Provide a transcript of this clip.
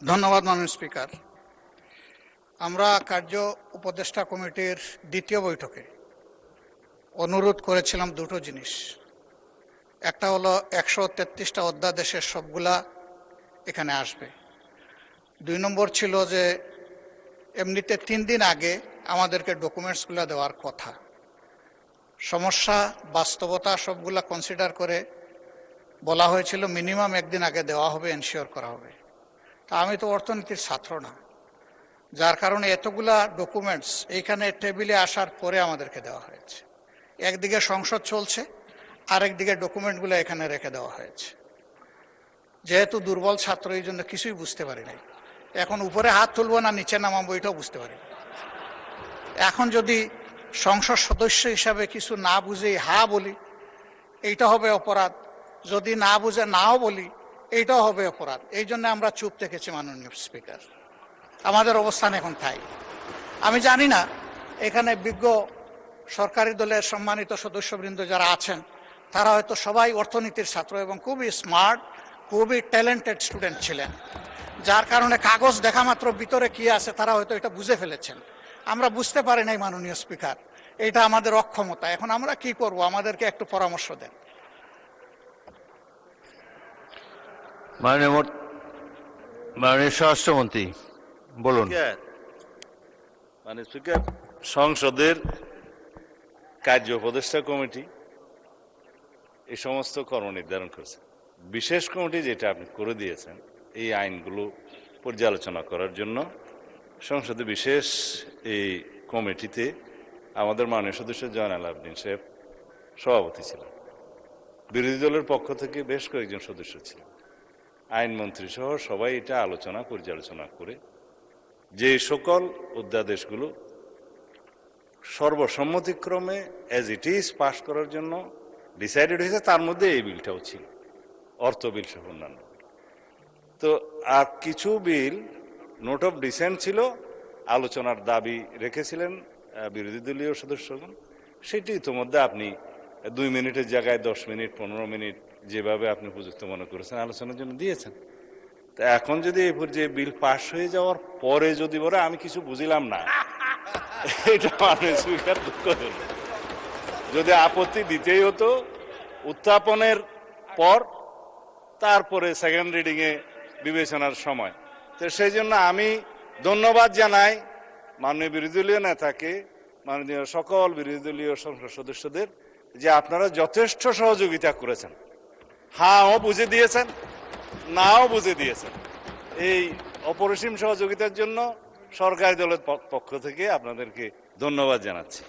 ধন্যবাদ মাননীয় স্পিকার। আমরা কার্য উপদেষ্টা কমিটির দ্বিতীয় বৈঠকে অনুরোধ করেছিলাম দুটো জিনিস। একটা হলো 133টা অধ্যাদেশের সবগুলা এখানে আসবে। 2 নম্বর ছিল যে এমনিতে 3 দিন আগে আমাদেরকে ডকুমেন্টসগুলো দেওয়ার কথা। সমস্যা বাস্তবতা সবগুলা কনসিডার করে বলা হয়েছিল মিনিমাম একদিন আগে দেওয়া হবে, এনশিওর করা হবে। তা আমি তো অর্থনীতির ছাত্র না, যার কারণে এতগুলা ডকুমেন্টস এইখানে টেবিলে আসার পরে আমাদেরকে দেওয়া হয়েছে। একদিকে সংসদ চলছে, আরেকদিকে ডকুমেন্টগুলো এখানে রেখে দেওয়া হয়েছে। যেহেতু দুর্বল ছাত্র, এই জন্য কিছুই বুঝতে পারি নাই। এখন উপরে হাত তুলবো না নিচে নামাবো এটাও বুঝতে পারি। এখন যদি সংসদ সদস্য হিসাবে কিছু না বুঝেই হা বলি, এইটা হবে অপরাধ। যদি না বুঝে নাও বলি, এইটাও হবে অপরাধ। এই জন্য আমরা চুপ থেকেছি মাননীয় স্পিকার। আমাদের অবস্থান এখন তাই। আমি জানি না এখানে বিজ্ঞ সরকারি দলের সম্মানিত সদস্যবৃন্দ যারা আছেন তারা হয়তো সবাই অর্থনীতির ছাত্র এবং খুবই স্মার্ট, খুবই ট্যালেন্টেড স্টুডেন্ট ছিলেন, যার কারণে কাগজ দেখা মাত্র ভিতরে কি আছে তারা হয়তো এটা বুঝে ফেলেছেন। আমরা বুঝতে পারি নাই মাননীয় স্পিকার, এটা আমাদের অক্ষমতা। এখন আমরা কি করব, আমাদেরকে একটু পরামর্শ দেন। মাননীয় স্বরাষ্ট্রমন্ত্রী বলুন। মাননীয় স্পিকার, সংসদের কার্য উপদেষ্টা কমিটি এই সমস্ত কর্ম নির্ধারণ করেছে। বিশেষ কমিটি যেটা আপনি করে দিয়েছেন এই আইনগুলো পর্যালোচনা করার জন্য সংসদে বিশেষ এই কমিটিতে আমাদের মাননীয় সদস্য জয়নাল আবদিন সাহেব সভাপতি ছিলেন। বিরোধী দলের পক্ষ থেকে বেশ কয়েকজন সদস্য ছিলেন, আইনমন্ত্রী সহ সবাই এটা পর্যালোচনা করে যে সকল অধ্যাদেশগুলো সর্বসম্মতিক্রমে অ্যাজ ইট ইজ পাস করার জন্য ডিসাইডেড হয়েছে, তার মধ্যে এই বিলটাও ছিল, অর্থ বিল সহ অন্যান্য। তো আর কিছু বিল নোট অফ ডিসেন্ট ছিল, আলোচনার দাবি রেখেছিলেন বিরোধী দলীয় সদস্যগণ। সেটি ইতিমধ্যে আপনি 2 মিনিটের জায়গায় 10 মিনিট 15 মিনিট যেভাবে আপনি উপযুক্ত মনে করেছেন আলোচনার জন্য দিয়েছেন। তা এখন যদি এই পর্যায়ে বিল পাশ হয়ে যাওয়ার পরে যদি বলে আমি কিছু বুঝিলাম না, এটা মাননীয় স্পিকার দুঃখ হল। যদি আপত্তি দিতেই হতো উত্থাপনের পর, তারপরে সেকেন্ড রিডিং এ বিবেচনার সময়। তো সেই জন্য আমি ধন্যবাদ জানাই মাননীয় বিরোধী দলীয় নেতাকে, মাননীয় সকল বিরোধী দলীয় সংসদ সদস্যদের যে আপনারা যথেষ্ট সহযোগিতা করেছেন। হাও বুঝে দিয়েছেন, নাও বুঝে দিয়েছেন। এই অপরিসীম সহযোগিতার জন্য সরকারি দলের পক্ষ থেকে আপনাদেরকে ধন্যবাদ জানাচ্ছি।